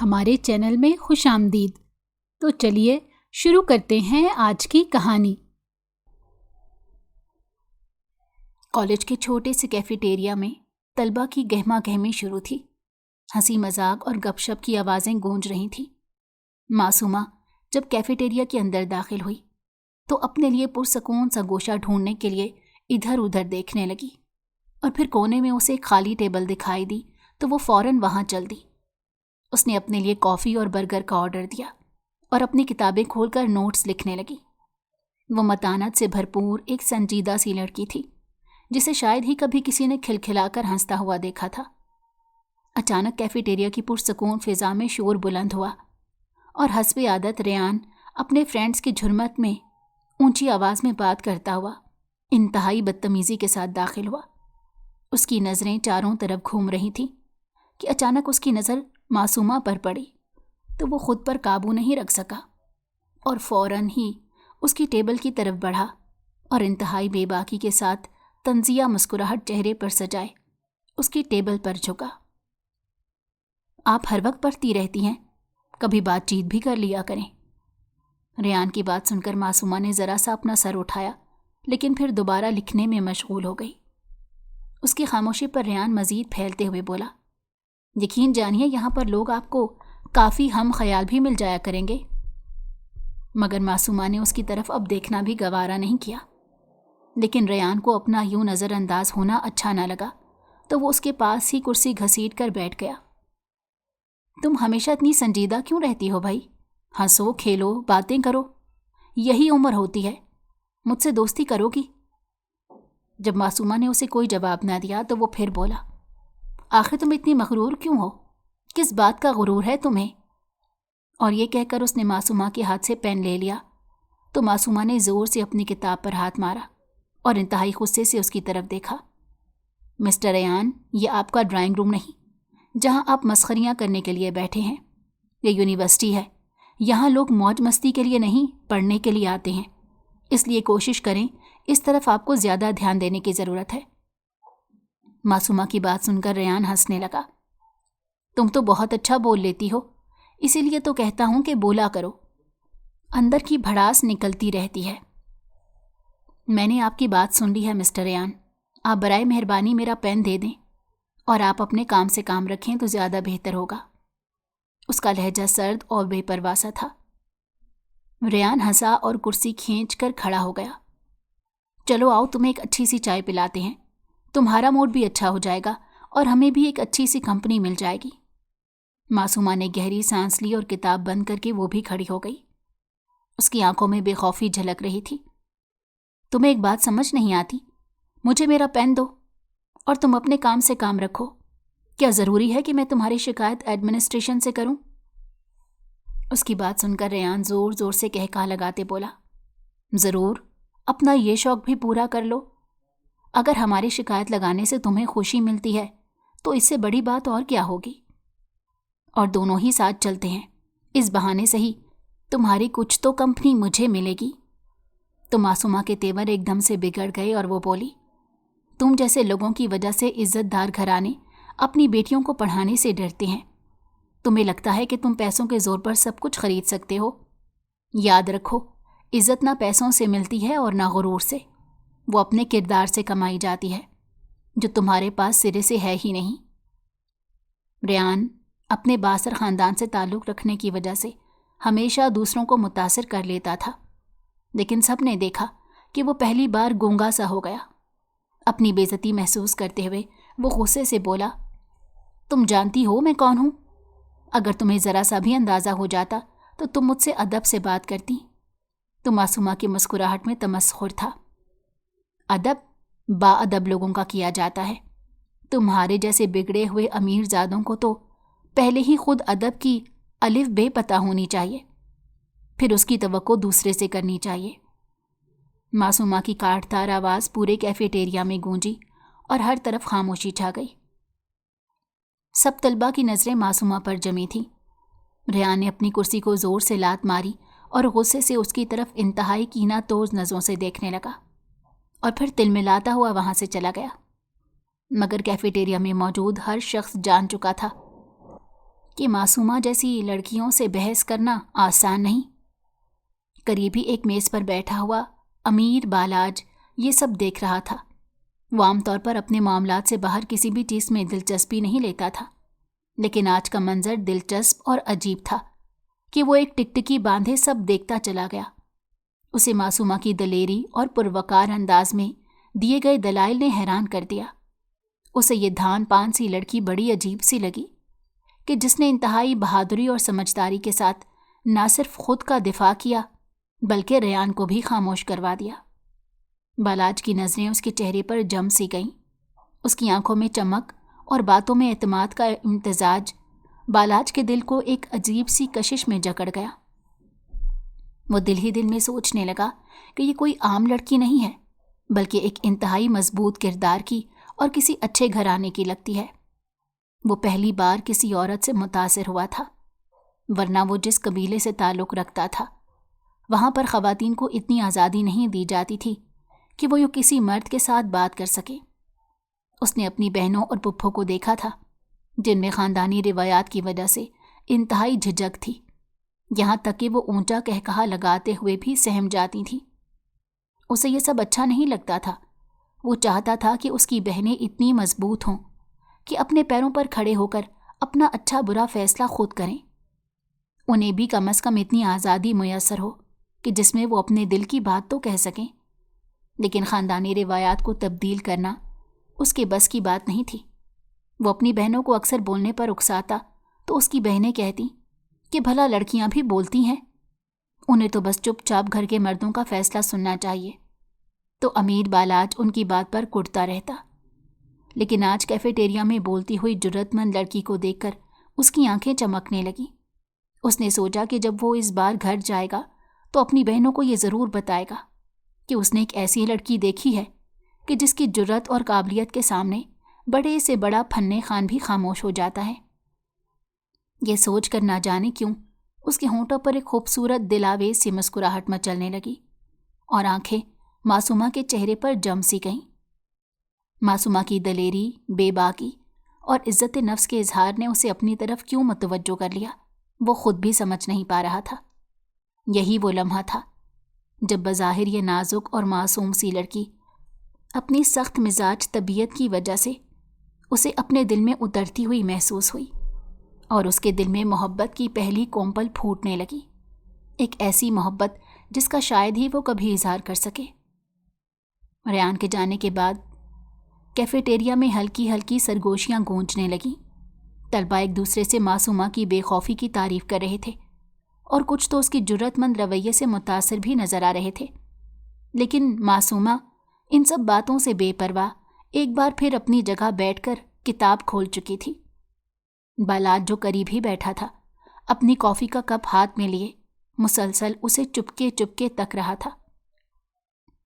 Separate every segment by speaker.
Speaker 1: ہمارے چینل میں خوش آمدید۔ تو چلیے شروع کرتے ہیں آج کی کہانی۔ کالج کے چھوٹے سے کیفیٹیریا میں طلبہ کی گہما گہمی شروع تھی۔ ہنسی مذاق اور گپ شپ کی آوازیں گونج رہی تھیں۔ معصومہ جب کیفیٹیریا کے اندر داخل ہوئی تو اپنے لیے پرسکون سا گوشہ ڈھونڈنے کے لیے ادھر ادھر دیکھنے لگی، اور پھر کونے میں اسے ایک خالی ٹیبل دکھائی دی تو وہ فوراً وہاں چل دی۔ اس نے اپنے لیے کافی اور برگر کا آرڈر دیا اور اپنی کتابیں کھول کر نوٹس لکھنے لگی۔ وہ متانت سے بھرپور ایک سنجیدہ سی لڑکی تھی جسے شاید ہی کبھی کسی نے کھلکھلا کر ہنستا ہوا دیکھا تھا۔ اچانک کیفیٹیریا کی پرسکون فضا میں شور بلند ہوا اور حسب عادت ریان اپنے فرینڈز کی جھرمٹ میں اونچی آواز میں بات کرتا ہوا انتہائی بدتمیزی کے ساتھ داخل ہوا۔ اس کی نظریں چاروں طرف گھوم رہی تھیں کہ اچانک اس کی نظر معصومہ پر پڑی تو وہ خود پر قابو نہیں رکھ سکا اور فوراً ہی اس کی ٹیبل کی طرف بڑھا اور انتہائی بے باکی کے ساتھ طنزیہ مسکراہٹ چہرے پر سجائے اس کی ٹیبل پر جھکا۔ آپ ہر وقت پڑھتی رہتی ہیں، کبھی بات چیت بھی کر لیا کریں۔ ریان کی بات سن کر معصومہ نے ذرا سا اپنا سر اٹھایا لیکن پھر دوبارہ لکھنے میں مشغول ہو گئی۔ اس کی خاموشی پر ریان مزید پھیلتے ہوئے بولا، یقین جانیے یہاں پر لوگ آپ کو کافی ہم خیال بھی مل جایا کریں گے۔ مگر معصومہ نے اس کی طرف اب دیکھنا بھی گوارا نہیں کیا، لیکن ریان کو اپنا یوں نظر انداز ہونا اچھا نہ لگا تو وہ اس کے پاس ہی کرسی گھسیٹ کر بیٹھ گیا۔ تم ہمیشہ اتنی سنجیدہ کیوں رہتی ہو بھائی؟ ہنسو، کھیلو، باتیں کرو، یہی عمر ہوتی ہے، مجھ سے دوستی کرو گی؟ جب معصومہ نے اسے کوئی جواب نہ دیا تو وہ پھر بولا، آخر تم اتنی مغرور کیوں ہو؟ کس بات کا غرور ہے تمہیں؟ اور یہ کہہ کر اس نے معصومہ کے ہاتھ سے پین لے لیا تو معصومہ نے زور سے اپنی کتاب پر ہاتھ مارا اور انتہائی غصے سے اس کی طرف دیکھا۔ مسٹر ریان، یہ آپ کا ڈرائنگ روم نہیں جہاں آپ مسخریاں کرنے کے لیے بیٹھے ہیں، یہ یونیورسٹی ہے۔ یہاں لوگ موج مستی کے لیے نہیں، پڑھنے کے لیے آتے ہیں، اس لیے کوشش کریں اس طرف آپ کو زیادہ دھیان دینے کی ضرورت ہے۔ معصومہ کی بات سن کر ریان ہنسنے لگا۔ تم تو بہت اچھا بول لیتی ہو، اسی لیے تو کہتا ہوں کہ بولا کرو، اندر کی بھڑاس نکلتی رہتی ہے۔ میں نے آپ کی بات سن لی ہے مسٹر ریان، آپ برائے مہربانی میرا پین دے دیں اور آپ اپنے کام سے کام رکھیں تو زیادہ بہتر ہوگا۔ اس کا لہجہ سرد اور بے پرواہ سا تھا۔ ریان ہنسا اور کرسی کھینچ کر کھڑا ہو گیا۔ چلو آؤ، تمہیں ایک اچھی سی چائے پلاتے ہیں، تمہارا موڈ بھی اچھا ہو جائے گا اور ہمیں بھی ایک اچھی سی کمپنی مل جائے گی۔ معصومہ نے گہری سانس لی اور کتاب بند کر کے وہ بھی کھڑی ہو گئی۔ اس کی آنکھوں میں بے خوفی جھلک رہی تھی۔ تمہیں ایک بات سمجھ نہیں آتی؟ مجھے میرا پین دو اور تم اپنے کام سے کام رکھو۔ کیا ضروری ہے کہ میں تمہاری شکایت ایڈمنسٹریشن سے کروں؟ اس کی بات سن کر ریان زور زور سے کہکا لگاتے بولا، ضرور، اپنا یہ شوق بھی پورا کر لو۔ اگر ہماری شکایت لگانے سے تمہیں خوشی ملتی ہے تو اس سے بڑی بات اور کیا ہوگی؟ اور دونوں ہی ساتھ چلتے ہیں، اس بہانے سے ہی تمہاری کچھ تو کمپنی مجھے ملے گی۔ تو معصومہ کے تیور ایک دم سے بگڑ گئے اور وہ بولی، تم جیسے لوگوں کی وجہ سے عزت دار گھرانے اپنی بیٹیوں کو پڑھانے سے ڈرتے ہیں۔ تمہیں لگتا ہے کہ تم پیسوں کے زور پر سب کچھ خرید سکتے ہو۔ یاد رکھو، عزت نہ پیسوں سے ملتی ہے اور نہ غرور سے، وہ اپنے کردار سے کمائی جاتی ہے جو تمہارے پاس سرے سے ہے ہی نہیں۔ ریان اپنے بااثر خاندان سے تعلق رکھنے کی وجہ سے ہمیشہ دوسروں کو متاثر کر لیتا تھا، لیکن سب نے دیکھا کہ وہ پہلی بار گونگا سا ہو گیا۔ اپنی بے عزتی محسوس کرتے ہوئے وہ غصے سے بولا، تم جانتی ہو میں کون ہوں؟ اگر تمہیں ذرا سا بھی اندازہ ہو جاتا تو تم مجھ سے ادب سے بات کرتی۔ تو معصومہ کی مسکراہٹ میں تمسخر تھا۔ ادب با ادب لوگوں کا کیا جاتا ہے، تمہارے جیسے بگڑے ہوئے امیر زادوں کو تو پہلے ہی خود ادب کی الف بے پتہ ہونی چاہیے، پھر اس کی توقع دوسرے سے کرنی چاہیے۔ معصومہ کی کاٹ تار آواز پورے کیفیٹیریا میں گونجی اور ہر طرف خاموشی چھا گئی۔ سب طلبہ کی نظریں معصومہ پر جمی تھیں۔ ریان نے اپنی کرسی کو زور سے لات ماری اور غصے سے اس کی طرف انتہائی کینہ توز نظروں سے دیکھنے لگا اور پھر تلملاتا ہوا وہاں سے چلا گیا۔ مگر کیفیٹیریا میں موجود ہر شخص جان چکا تھا کہ معصومہ جیسی لڑکیوں سے بحث کرنا آسان نہیں۔ قریبی ایک میز پر بیٹھا ہوا امیر بالاج یہ سب دیکھ رہا تھا۔ وہ عام طور پر اپنے معاملات سے باہر کسی بھی چیز میں دلچسپی نہیں لیتا تھا، لیکن آج کا منظر دلچسپ اور عجیب تھا کہ وہ ایک ٹکٹکی باندھے سب دیکھتا چلا گیا۔ اسے معصومہ کی دلیری اور پروقار انداز میں دیے گئے دلائل نے حیران کر دیا۔ اسے یہ دھان پان سی لڑکی بڑی عجیب سی لگی کہ جس نے انتہائی بہادری اور سمجھداری کے ساتھ نہ صرف خود کا دفاع کیا بلکہ ریان کو بھی خاموش کروا دیا۔ بالاج کی نظریں اس کے چہرے پر جم سی گئیں۔ اس کی آنکھوں میں چمک اور باتوں میں اعتماد کا امتزاج بالاج کے دل کو ایک عجیب سی کشش میں جکڑ گیا۔ وہ دل ہی دل میں سوچنے لگا کہ یہ کوئی عام لڑکی نہیں ہے، بلکہ ایک انتہائی مضبوط کردار کی اور کسی اچھے گھرانے کی لگتی ہے۔ وہ پہلی بار کسی عورت سے متاثر ہوا تھا، ورنہ وہ جس قبیلے سے تعلق رکھتا تھا وہاں پر خواتین کو اتنی آزادی نہیں دی جاتی تھی کہ وہ یوں کسی مرد کے ساتھ بات کر سکے۔ اس نے اپنی بہنوں اور پھپھوں کو دیکھا تھا جن میں خاندانی روایات کی وجہ سے انتہائی جھجک تھی، یہاں تک کہ وہ اونچا کہکہا لگاتے ہوئے بھی سہم جاتی تھیں۔ اسے یہ سب اچھا نہیں لگتا تھا۔ وہ چاہتا تھا کہ اس کی بہنیں اتنی مضبوط ہوں کہ اپنے پیروں پر کھڑے ہو کر اپنا اچھا برا فیصلہ خود کریں۔ انہیں بھی کم از کم اتنی آزادی میسر ہو کہ جس میں وہ اپنے دل کی بات تو کہہ سکیں، لیکن خاندانی روایات کو تبدیل کرنا اس کے بس کی بات نہیں تھی۔ وہ اپنی بہنوں کو اکثر بولنے پر اکساتا تو اس کی بہنیں کہتی کہ بھلا لڑکیاں بھی بولتی ہیں، انہیں تو بس چپ چاپ گھر کے مردوں کا فیصلہ سننا چاہیے۔ تو امیر بالاج ان کی بات پر کڑتا رہتا، لیکن آج کیفیٹیریا میں بولتی ہوئی جرأت مند لڑکی کو دیکھ کر اس کی آنکھیں چمکنے لگیں۔ اس نے سوچا کہ جب وہ اس بار گھر جائے گا تو اپنی بہنوں کو یہ ضرور بتائے گا کہ اس نے ایک ایسی لڑکی دیکھی ہے کہ جس کی جرأت اور قابلیت کے سامنے بڑے سے بڑا فن خوان بھی خاموش ہو جاتا ہے۔ یہ سوچ کر نہ جانے کیوں اس کے ہونٹوں پر ایک خوبصورت دلاویز سی مسکراہٹ مچلنے لگی اور آنکھیں معصومہ کے چہرے پر جم سی گئیں۔ معصومہ کی دلیری، بے باکی اور عزت نفس کے اظہار نے اسے اپنی طرف کیوں متوجہ کر لیا وہ خود بھی سمجھ نہیں پا رہا تھا۔ یہی وہ لمحہ تھا جب بظاہر یہ نازک اور معصوم سی لڑکی اپنی سخت مزاج طبیعت کی وجہ سے اسے اپنے دل میں اترتی ہوئی محسوس ہوئی اور اس کے دل میں محبت کی پہلی کونپل پھوٹنے لگی، ایک ایسی محبت جس کا شاید ہی وہ کبھی اظہار کر سکے۔ ریان کے جانے کے بعد کیفیٹیریا میں ہلکی ہلکی سرگوشیاں گونجنے لگیں۔ طلبہ ایک دوسرے سے معصومہ کی بے خوفی کی تعریف کر رہے تھے اور کچھ تو اس کی جرأت مند رویے سے متاثر بھی نظر آ رہے تھے، لیکن معصومہ ان سب باتوں سے بے پرواہ ایک بار پھر اپنی جگہ بیٹھ کر کتاب کھول چکی تھی۔ بالاج جو قریب ہی بیٹھا تھا اپنی کافی کا کپ ہاتھ میں لیے مسلسل اسے چپکے چپکے تک رہا تھا۔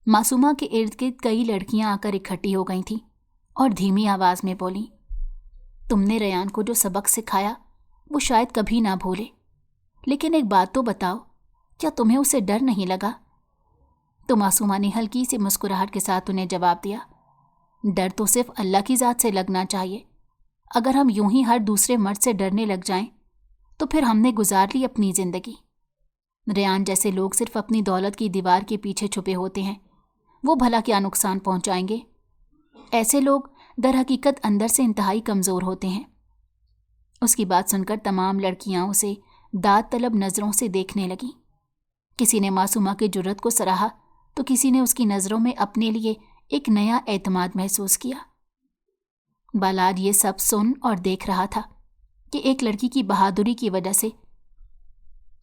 Speaker 1: معصومہ کے ارد گرد کئی لڑکیاں آ کر اکٹھی ہو گئی تھیں اور دھیمی آواز میں بولیں، تم نے ریان کو جو سبق سکھایا وہ شاید کبھی نہ بھولے، لیکن ایک بات تو بتاؤ، کیا تمہیں اسے ڈر نہیں لگا؟ تو معصومہ نے ہلکی سی مسکراہٹ کے ساتھ انہیں جواب دیا، ڈر تو صرف اللہ کی ذات سے لگنا چاہیے۔ اگر ہم یوں ہی ہر دوسرے مرد سے ڈرنے لگ جائیں تو پھر ہم نے گزار لی اپنی زندگی۔ ریان جیسے لوگ صرف اپنی دولت کی دیوار کے پیچھے چھپے ہوتے ہیں، وہ بھلا کیا نقصان پہنچائیں گے؟ ایسے لوگ در حقیقت اندر سے انتہائی کمزور ہوتے ہیں۔ اس کی بات سن کر تمام لڑکیاں اسے داد طلب نظروں سے دیکھنے لگیں۔ کسی نے معصومہ کی جرأت کو سراہا تو کسی نے اس کی نظروں میں اپنے لیے ایک نیا اعتماد محسوس کیا۔ بالاج یہ سب سن اور دیکھ رہا تھا کہ ایک لڑکی کی بہادری کی وجہ سے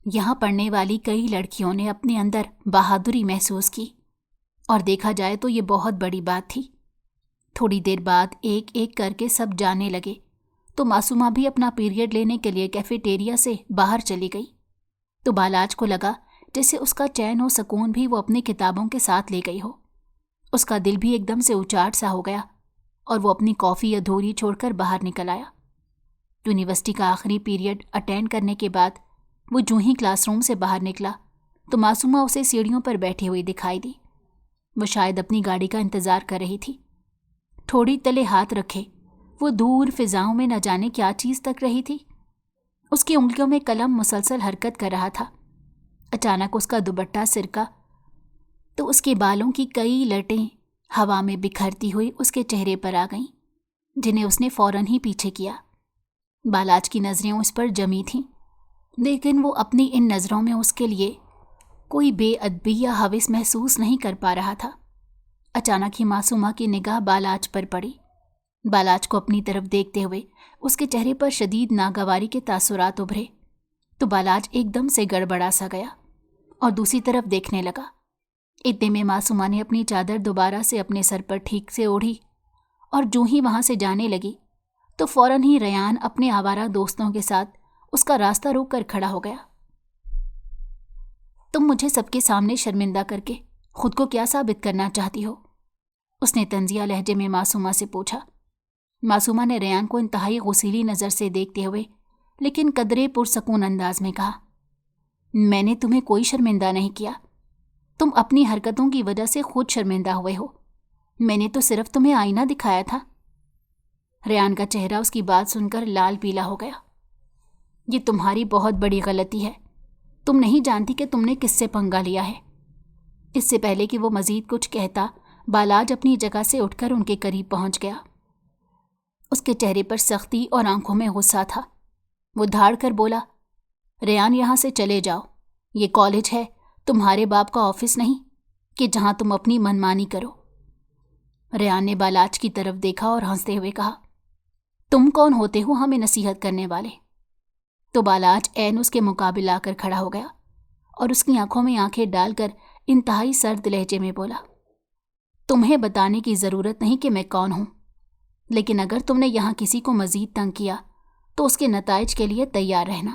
Speaker 1: یہاں پڑھنے والی کئی لڑکیوں نے اپنے اندر بہادری محسوس کی، اور دیکھا جائے تو یہ بہت بڑی بات تھی۔ تھوڑی دیر بعد ایک ایک کر کے سب جانے لگے تو معصومہ بھی اپنا پیریڈ لینے کے لیے کیفیٹیریا سے باہر چلی گئی۔ تو بالاج کو لگا جیسے اس کا چین و سکون بھی وہ اپنی کتابوں کے ساتھ لے گئی ہو۔ اس کا دل بھی ایک دم سے اچاٹ سا ہو گیا اور وہ اپنی کافی ادھوری چھوڑ کر باہر نکل آیا۔ یونیورسٹی کا آخری پیریڈ اٹینڈ کرنے کے بعد وہ جوں ہی کلاس روم سے باہر نکلا تو معصومہ اسے سیڑھیوں پر بیٹھی ہوئی دکھائی دی۔ وہ شاید اپنی گاڑی کا انتظار کر رہی تھی۔ تھوڑی تلے ہاتھ رکھے وہ دور فضاؤں میں نہ جانے کیا چیز تک رہی تھی۔ اس کی انگلیوں میں قلم مسلسل حرکت کر رہا تھا۔ اچانک اس کا دوپٹہ سرکا تو اس کے بالوں کی کئی لٹیں ہوا میں بکھرتی ہوئی اس کے چہرے پر آ گئیں، جنہیں اس نے فوراً ہی پیچھے کیا۔ بالاج کی نظریں اس پر جمی تھیں، لیکن وہ اپنی ان نظروں میں اس کے لیے کوئی بے ادبی یا ہوس محسوس نہیں کر پا رہا تھا۔ اچانک ہی معصومہ کی نگاہ بالاج پر پڑی۔ بالاج کو اپنی طرف دیکھتے ہوئے اس کے چہرے پر شدید ناگواری کے تاثرات ابھرے تو بالاج ایک دم سے گڑبڑا سا گیا اور دوسری طرف دیکھنے لگا۔ اتنے میں معصومہ نے اپنی چادر دوبارہ سے اپنے سر پر ٹھیک سے اوڑھی اور جو ہی وہاں سے جانے لگی تو فوراً ہی ریان اپنے آوارہ دوستوں کے ساتھ اس کا راستہ روک کر کھڑا ہو گیا۔ تم مجھے سب کے سامنے شرمندہ کر کے خود کو کیا ثابت کرنا چاہتی ہو؟ اس نے طنزیہ لہجے میں معصومہ سے پوچھا۔ معصومہ نے ریان کو انتہائی غصیلی نظر سے دیکھتے ہوئے لیکن قدرے پرسکون انداز میں کہا، میں نے تمہیں کوئی شرمندہ نہیں کیا، تم اپنی حرکتوں کی وجہ سے خود شرمندہ ہوئے ہو، میں نے تو صرف تمہیں آئینہ دکھایا تھا۔ ریان کا چہرہ اس کی بات سن کر لال پیلا ہو گیا۔ یہ تمہاری بہت بڑی غلطی ہے، تم نہیں جانتی کہ تم نے کس سے پنگا لیا ہے۔ اس سے پہلے کہ وہ مزید کچھ کہتا، بالاج اپنی جگہ سے اٹھ کر ان کے قریب پہنچ گیا۔ اس کے چہرے پر سختی اور آنکھوں میں غصہ تھا۔ وہ دھاڑ کر بولا، ریان یہاں سے چلے جاؤ، یہ کالج ہے، تمہارے باپ کا آفس نہیں کہ جہاں تم اپنی منمانی کرو۔ ریان نے بالاج کی طرف دیکھا اور ہنستے ہوئے کہا، تم کون ہوتے ہو ہمیں نصیحت کرنے والے؟ تو بالاج عین اس کے مقابل آ کر کھڑا ہو گیا اور اس کی آنکھوں میں آنکھیں ڈال کر انتہائی سرد لہجے میں بولا، تمہیں بتانے کی ضرورت نہیں کہ میں کون ہوں، لیکن اگر تم نے یہاں کسی کو مزید تنگ کیا تو اس کے نتائج کے لیے تیار رہنا۔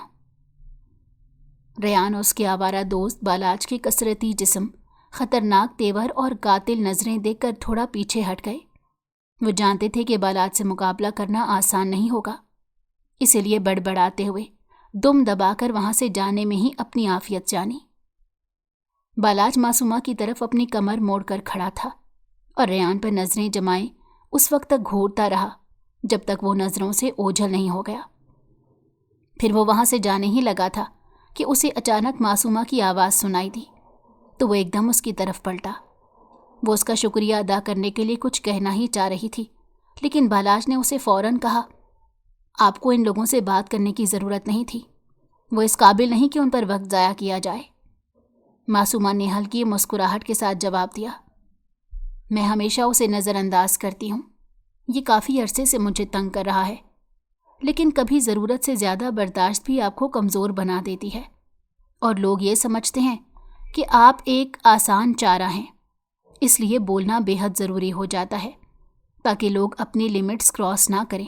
Speaker 1: ریان اور اس کے آوارہ دوست بالاج کے کثرتی جسم، خطرناک تیور اور قاتل نظریں دیکھ کر تھوڑا پیچھے ہٹ گئے۔ وہ جانتے تھے کہ بالاج سے مقابلہ کرنا آسان نہیں ہوگا، اسی لیے بڑبڑاتے ہوئے دم دبا کر وہاں سے جانے میں ہی اپنی عافیت جانی۔ بالاج معصومہ کی طرف اپنی کمر موڑ کر کھڑا تھا اور ریان پر نظریں جمائے اس وقت تک گھورتا رہا جب تک وہ نظروں سے اوجھل نہیں ہو گیا۔ پھر وہ وہاں سے جانے ہی لگا تھا کہ اسے اچانک معصومہ کی آواز سنائی دی تو وہ ایک دم اس کی طرف پلٹا۔ وہ اس کا شکریہ ادا کرنے کے لیے کچھ کہنا ہی چاہ رہی تھی، لیکن بالاج نے اسے فوراً کہا، آپ کو ان لوگوں سے بات کرنے کی ضرورت نہیں تھی، وہ اس قابل نہیں کہ ان پر وقت ضائع کیا جائے۔ معصومہ نے ہلکی مسکراہٹ کے ساتھ جواب دیا، میں ہمیشہ اسے نظر انداز کرتی ہوں، یہ کافی عرصے سے مجھے تنگ کر رہا ہے، لیکن کبھی ضرورت سے زیادہ برداشت بھی آپ کو کمزور بنا دیتی ہے، اور لوگ یہ سمجھتے ہیں کہ آپ ایک آسان چارہ ہیں، اس لیے بولنا بے حد ضروری ہو جاتا ہے تاکہ لوگ اپنی لمٹس کراس نہ کریں۔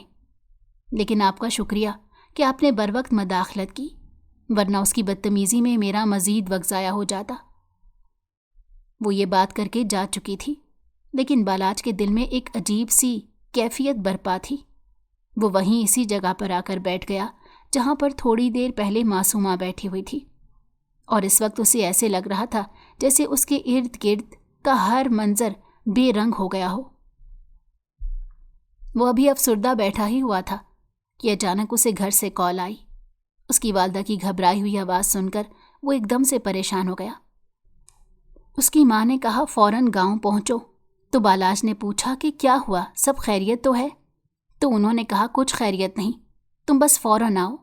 Speaker 1: لیکن آپ کا شکریہ کہ آپ نے بروقت مداخلت کی، ورنہ اس کی بدتمیزی میں میرا مزید وقت ضائع ہو جاتا۔ وہ یہ بات کر کے جا چکی تھی، لیکن بالاج کے دل میں ایک عجیب سی کیفیت برپا تھی۔ وہ وہیں اسی جگہ پر آ کر بیٹھ گیا جہاں پر تھوڑی دیر پہلے معصومہ بیٹھی ہوئی تھی، اور اس وقت اسے ایسے لگ رہا تھا جیسے اس کے ارد گرد کا ہر منظر بے رنگ ہو گیا ہو۔ وہ ابھی افسردہ بیٹھا ہی ہوا تھا کہ اچانک اسے گھر سے کال آئی۔ اس کی والدہ کی گھبرائی ہوئی آواز سن کر وہ ایک دم سے پریشان ہو گیا۔ اس کی ماں نے کہا، فوراً گاؤں پہنچو۔ تو بالاج نے پوچھا کہ کیا ہوا، سب خیریت تو ہے؟ تو انہوں نے کہا، کچھ خیریت نہیں، تم بس فوراً آؤ۔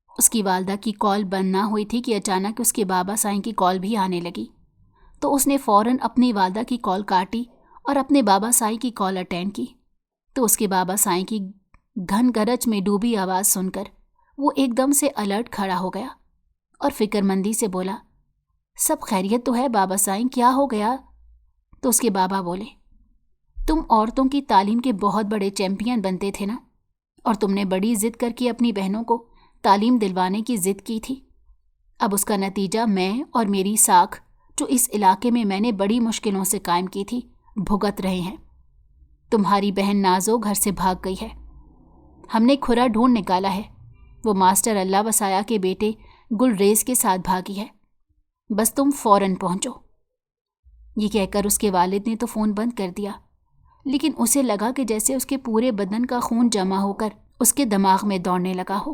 Speaker 1: اس کی والدہ کی کال بند نہ ہوئی تھی کہ اچانک اس کے بابا سائیں کی کال بھی آنے لگی، تو اس نے فوراً اپنی والدہ کی کال کاٹی اور اپنے بابا سائیں کی کال اٹینڈ کی۔ تو اس کے بابا سائیں کی گھن گرج میں ڈوبی آواز سن کر وہ ایک دم سے الرٹ کھڑا ہو گیا اور فکر مندی سے بولا، سب خیریت تو ہے بابا سائیں، کیا ہو گیا؟ تو اس کے بابا بولے، تم عورتوں کی تعلیم کے بہت بڑے چیمپئن بنتے تھے نا، اور تم نے بڑی ضد کر کے اپنی بہنوں کو تعلیم دلوانے کی ضد کی تھی۔ اب اس کا نتیجہ میں اور میری ساکھ، جو اس علاقے میں نے بڑی مشکلوں سے قائم کی تھی، بھگت رہے ہیں۔ تمہاری بہن نازو گھر سے بھاگ گئی ہے، ہم نے کھرا ڈھونڈ نکالا ہے، وہ ماسٹر اللہ وسایا کے بیٹے گلریز کے ساتھ بھاگی ہے، بس تم فوراً پہنچو۔ یہ کہہ کر اس کے والد نے تو فون بند کر دیا، لیکن اسے لگا کہ جیسے اس کے پورے بدن کا خون جمع ہو کر اس کے دماغ میں دوڑنے لگا ہو۔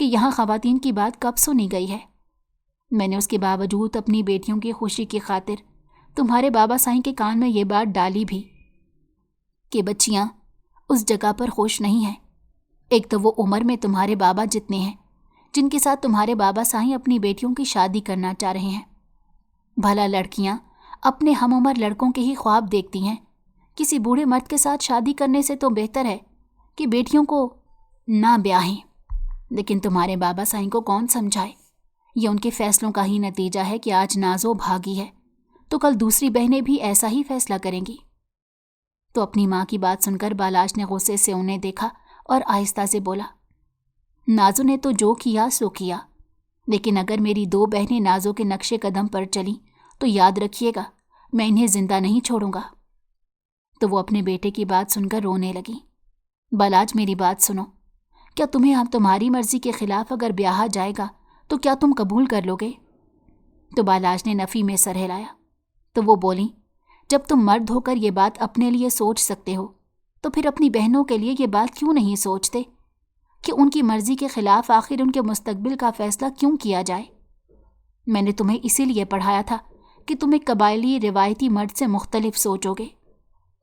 Speaker 1: کہ یہاں خواتین کی بات کب سنی گئی ہے؟ میں نے اس کے باوجود اپنی بیٹیوں کی خوشی کی خاطر تمہارے بابا سائیں کے کان میں یہ بات ڈالی بھی کہ بچیاں اس جگہ پر خوش نہیں ہیں۔ ایک تو وہ عمر میں تمہارے بابا جتنے ہیں جن کے ساتھ تمہارے بابا سائیں اپنی بیٹیوں کی شادی کرنا چاہ رہے ہیں۔ بھلا لڑکیاں اپنے ہم عمر لڑکوں کے ہی خواب دیکھتی ہیں، کسی بوڑھے مرد کے ساتھ شادی کرنے سے تو بہتر ہے کہ بیٹیوں کو نہ بیاہیں۔ لیکن تمہارے بابا سائیں کو کون سمجھائے؟ یہ ان کے فیصلوں کا ہی نتیجہ ہے کہ آج نازو بھاگی ہے تو کل دوسری بہنیں بھی ایسا ہی فیصلہ کریں گی۔ تو اپنی ماں کی بات سن کر بالاج نے غصے سے انہیں دیکھا اور آہستہ سے بولا، نازو نے تو جو کیا سو کیا، لیکن اگر میری 2 بہنیں نازو کے نقش قدم پر چلیں تو یاد رکھیے گا میں انہیں زندہ نہیں چھوڑوں گا۔ تو وہ اپنے بیٹے کی بات سن کر رونے لگی۔ بالاج میری بات سنو، کیا تمہیں اب تمہاری مرضی کے خلاف اگر بیاہا جائے گا تو کیا تم قبول کر لو گے؟ تو بالاج نے نفی میں سر ہلایا۔ تو وہ بولیں، جب تم مرد ہو کر یہ بات اپنے لیے سوچ سکتے ہو تو پھر اپنی بہنوں کے لیے یہ بات کیوں نہیں سوچتے کہ ان کی مرضی کے خلاف آخر ان کے مستقبل کا فیصلہ کیوں کیا جائے؟ میں نے تمہیں اسی لیے پڑھایا تھا کہ تم ایک قبائلی روایتی مرد سے مختلف سوچو گے،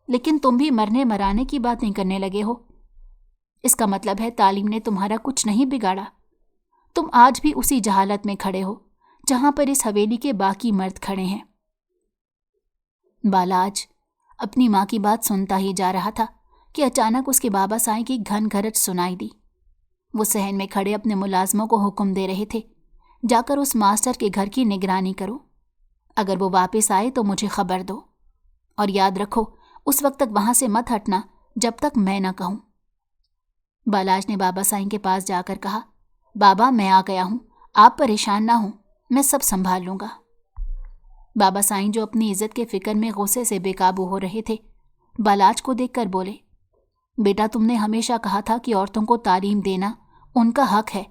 Speaker 1: لیکن تم بھی مرنے مرانے کی باتیں کرنے لگے ہو۔ اس کا مطلب ہے تعلیم نے تمہارا کچھ نہیں بگاڑا، تم آج بھی اسی جہالت میں کھڑے ہو جہاں پر اس حویلی کے باقی مرد کھڑے ہیں۔ بالاج اپنی ماں کی بات سنتا ہی جا رہا تھا کہ اچانک اس کے بابا سائیں کی گھن گھرٹ سنائی دی۔ وہ صحن میں کھڑے اپنے ملازموں کو حکم دے رہے تھے، جا کر اس ماسٹر کے گھر کی نگرانی کرو، اگر وہ واپس آئے تو مجھے خبر دو، اور یاد رکھو اس وقت تک وہاں سے مت ہٹنا جب تک میں نہ کہوں۔ بالاج نے بابا سائیں کے پاس جا کر کہا، بابا میں آ گیا ہوں، آپ پریشان نہ ہوں، میں سب سنبھال لوں گا۔ بابا سائیں جو اپنی عزت کے فکر میں غصے سے بے قابو ہو رہے تھے، بالاج کو دیکھ کر بولے، بیٹا تم نے ہمیشہ کہا تھا کہ عورتوں کو تعلیم دینا ان کا حق ہے،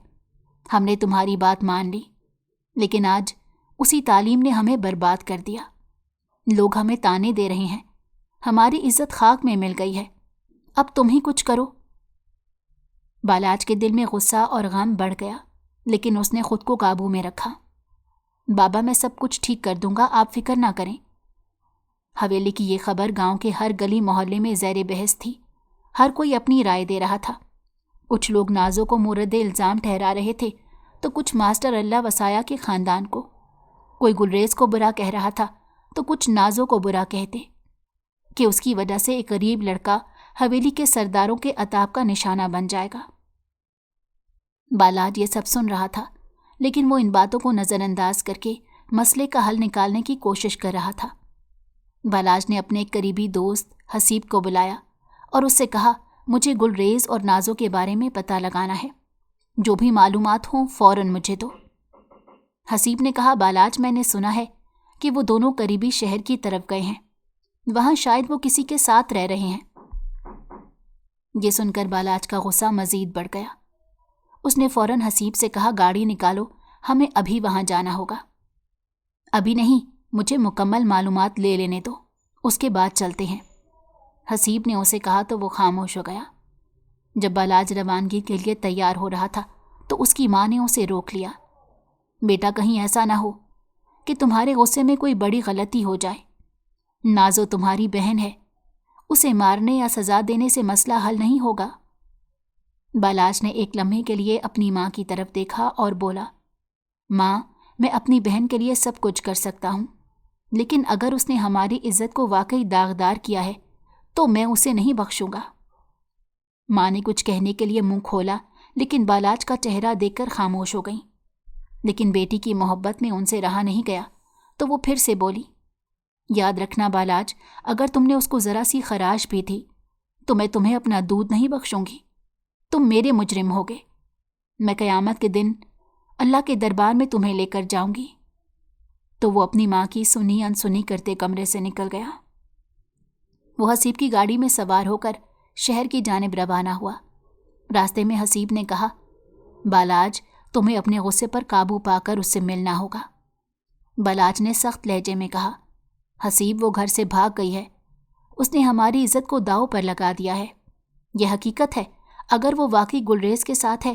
Speaker 1: ہم نے تمہاری بات مان لی، لیکن آج اسی تعلیم نے ہمیں برباد کر دیا، لوگ ہمیں تانے دے رہے ہیں، ہماری عزت خاک میں مل گئی ہے، اب تم ہی کچھ کرو۔ بالاج کے دل میں غصہ اور غم بڑھ گیا، لیکن اس نے خود کو قابو میں رکھا۔ بابا میں سب کچھ ٹھیک کر دوں گا، آپ فکر نہ کریں۔ حویلی کی یہ خبر گاؤں کے ہر گلی محلے میں زیر بحث تھی، ہر کوئی اپنی رائے دے رہا تھا۔ کچھ لوگ نازو کو مورد الزام ٹھہرا رہے تھے تو کچھ ماسٹر اللہ وسایا کے خاندان کو، کوئی گلریز کو برا کہہ رہا تھا تو کچھ نازو کو برا کہتے کہ اس کی وجہ سے ایک غریب لڑکا حویلی کے سرداروں کے عطاب کا نشانہ بن جائے گا۔ بالاج یہ سب سن رہا تھا، لیکن وہ ان باتوں کو نظر انداز کر کے مسئلے کا حل نکالنے کی کوشش کر رہا تھا۔ بالاج نے اپنے ایک قریبی دوست حسیب کو بلایا اور اس سے کہا، مجھے گلریز اور نازو کے بارے میں پتہ لگانا ہے، جو بھی معلومات ہوں فوراً مجھے دو۔ حسیب نے کہا، بالاج میں نے سنا ہے کہ وہ دونوں قریبی شہر کی طرف گئے ہیں، وہاں شاید وہ کسی کے ساتھ رہ رہے ہیں۔ یہ سن کر بالاج کا غصہ مزید بڑھ گیا۔ اس نے فوراً حسیب سے کہا، گاڑی نکالو، ہمیں ابھی وہاں جانا ہوگا۔ ابھی نہیں، مجھے مکمل معلومات لے لینے دو، اس کے بعد چلتے ہیں۔ حسیب نے اسے کہا تو وہ خاموش ہو گیا۔ جب بالاج روانگی کے لیے تیار ہو رہا تھا تو اس کی ماں نے اسے روک لیا۔ بیٹا کہیں ایسا نہ ہو کہ تمہارے غصے میں کوئی بڑی غلطی ہو جائے، نازو تمہاری بہن ہے، اسے مارنے یا سزا دینے سے مسئلہ حل نہیں ہوگا۔ بالاج نے ایک لمحے کے لیے اپنی ماں کی طرف دیکھا اور بولا، ماں میں اپنی بہن کے لیے سب کچھ کر سکتا ہوں، لیکن اگر اس نے ہماری عزت کو واقعی داغدار کیا ہے تو میں اسے نہیں بخشوں گا۔ ماں نے کچھ کہنے کے لیے منہ کھولا، لیکن بالاج کا چہرہ دیکھ کر خاموش ہو گئیں۔ لیکن بیٹی کی محبت میں ان سے رہا نہیں گیا تو وہ پھر سے بولی، یاد رکھنا بالاج، اگر تم نے اس کو ذرا سی خراش بھی تھی تو میں تمہیں اپنا دودھ نہیں بخشوں گی، تم میرے مجرم ہوگے، میں قیامت کے دن اللہ کے دربار میں تمہیں لے کر جاؤں گی۔ تو وہ اپنی ماں کی سنی انسنی کرتے کمرے سے نکل گیا۔ وہ حسیب کی گاڑی میں سوار ہو کر شہر کی جانب روانہ ہوا۔ راستے میں حسیب نے کہا، بالاج تمہیں اپنے غصے پر قابو پا کر اس سے ملنا ہوگا۔ بالاج نے سخت لہجے میں کہا، حسیب وہ گھر سے بھاگ گئی ہے، اس نے ہماری عزت کو داؤ پر لگا دیا ہے، یہ حقیقت ہے، اگر وہ واقعی گلریز کے ساتھ ہے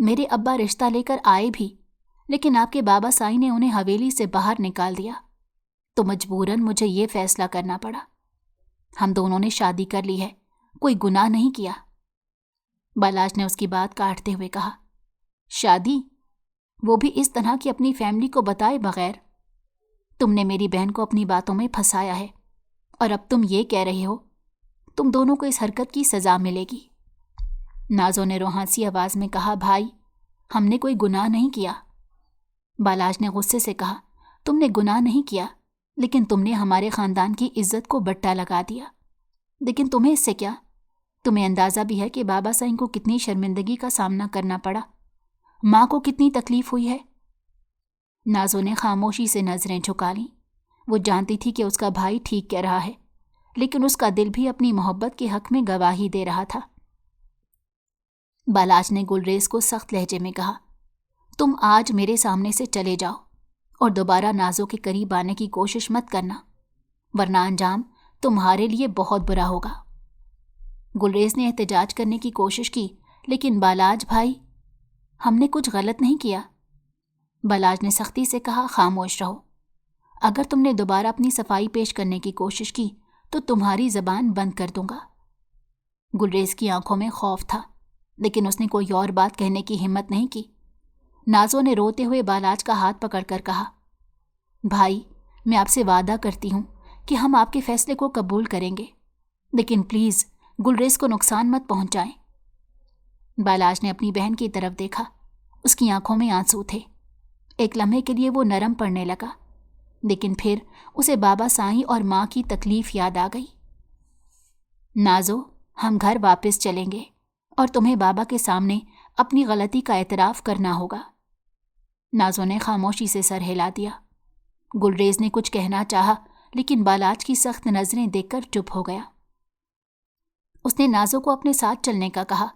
Speaker 1: میرے ابا رشتہ لے کر آئے بھی، لیکن آپ کے بابا سائی نے انہیں حویلی سے باہر نکال دیا، تو مجبوراً مجھے یہ فیصلہ کرنا پڑا۔ ہم دونوں نے شادی کر لی ہے، کوئی گناہ نہیں کیا۔ بالاج نے اس کی بات کاٹتے ہوئے کہا، شادی؟ وہ بھی اس طرح کی اپنی فیملی کو بتائے بغیر؟ تم نے میری بہن کو اپنی باتوں میں پھنسایا ہے، اور اب تم یہ کہہ رہے ہو تم دونوں کو اس حرکت کی سزا ملے گی۔ نازو نے روحانسی آواز میں کہا، بھائی ہم نے کوئی گناہ نہیں کیا۔ بالاج نے غصے سے کہا، تم نے گناہ نہیں کیا، لیکن تم نے ہمارے خاندان کی عزت کو بٹا لگا دیا۔ لیکن تمہیں اس سے کیا؟ تمہیں اندازہ بھی ہے کہ بابا سائن کو کتنی شرمندگی کا سامنا کرنا پڑا، ماں کو کتنی تکلیف ہوئی ہے۔ نازو نے خاموشی سے نظریں جھکا لیں۔ وہ جانتی تھی کہ اس کا بھائی ٹھیک کہہ رہا ہے، لیکن اس کا دل بھی اپنی محبت کے حق میں گواہی دے رہا تھا۔ بالاج نے گلریز کو سخت لہجے میں کہا، تم آج میرے سامنے سے چلے جاؤ اور دوبارہ نازو کے قریب آنے کی کوشش مت کرنا، ورنہ انجام تمہارے لیے بہت برا ہوگا۔ گلریز نے احتجاج کرنے کی کوشش کی، لیکن بالاج بھائی ہم نے کچھ غلط نہیں کیا۔ بالاج نے سختی سے کہا، خاموش رہو۔ اگر تم نے دوبارہ اپنی صفائی پیش کرنے کی کوشش کی تو تمہاری زبان بند کر دوں گا۔ گلریز کی آنکھوں میں خوف تھا، لیکن اس نے کوئی اور بات کہنے کی ہمت نہیں کی۔ نازو نے روتے ہوئے بالاج کا ہاتھ پکڑ کر کہا، بھائی میں آپ سے وعدہ کرتی ہوں کہ ہم آپ کے فیصلے کو قبول کریں گے، لیکن پلیز گلریز کو نقصان مت پہنچائیں۔ بالاج نے اپنی بہن کی طرف دیکھا، اس کی آنکھوں میں آنسو تھے۔ ایک لمحے کے لیے وہ نرم پڑنے لگا، لیکن پھر اسے بابا سائیں اور ماں کی تکلیف یاد آ گئی۔ نازو ہم گھر واپس چلیں گے اور تمہیں بابا کے سامنے اپنی غلطی کا اعتراف کرنا ہوگا۔ نازو نے خاموشی سے سر ہلا دیا۔ گلریز نے کچھ کہنا چاہا، لیکن بالاج کی سخت نظریں دیکھ کر چپ ہو گیا۔ اس نے نازو کو اپنے ساتھ چلنے کا کہا،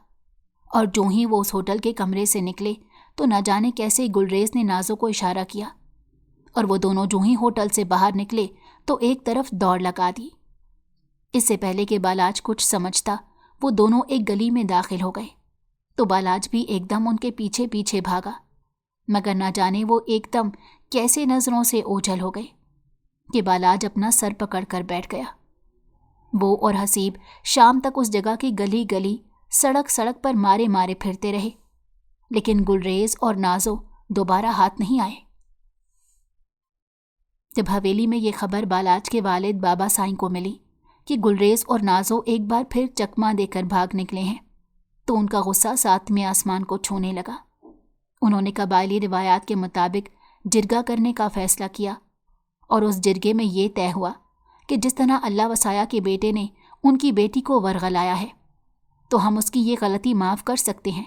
Speaker 1: اور جو ہی وہ اس ہوٹل کے کمرے سے نکلے تو نہ جانے کیسے گلریز نے نازو کو اشارہ کیا، اور وہ دونوں جو ہی ہوٹل سے باہر نکلے تو ایک طرف دوڑ لگا دی۔ اس سے پہلے کہ بالاج کچھ سمجھتا، وہ دونوں ایک گلی میں داخل ہو گئے، تو بالاج بھی ایک دم ان کے پیچھے پیچھے بھاگا، مگر نہ جانے وہ ایک دم کیسے نظروں سے اوجھل ہو گئے کہ بالاج اپنا سر پکڑ کر بیٹھ گیا۔ وہ اور حسیب شام تک اس جگہ کی گلی گلی، سڑک سڑک پر مارے مارے پھرتے رہے، لیکن گلریز اور نازو دوبارہ ہاتھ نہیں آئے۔ جب حویلی میں یہ خبر بالاج کے والد بابا سائیں کو ملی کہ گلریز اور نازو ایک بار پھر چکما دے کر بھاگ نکلے ہیں، تو ان کا غصہ ساتویں آسمان کو چھونے لگا۔ انہوں نے قبائلی روایات کے مطابق جرگہ کرنے کا فیصلہ کیا، اور اس جرگے میں یہ طے ہوا کہ جس طرح اللہ وسایا کے بیٹے نے ان کی بیٹی کو ورغلایا ہے، تو ہم اس کی یہ غلطی معاف کر سکتے ہیں،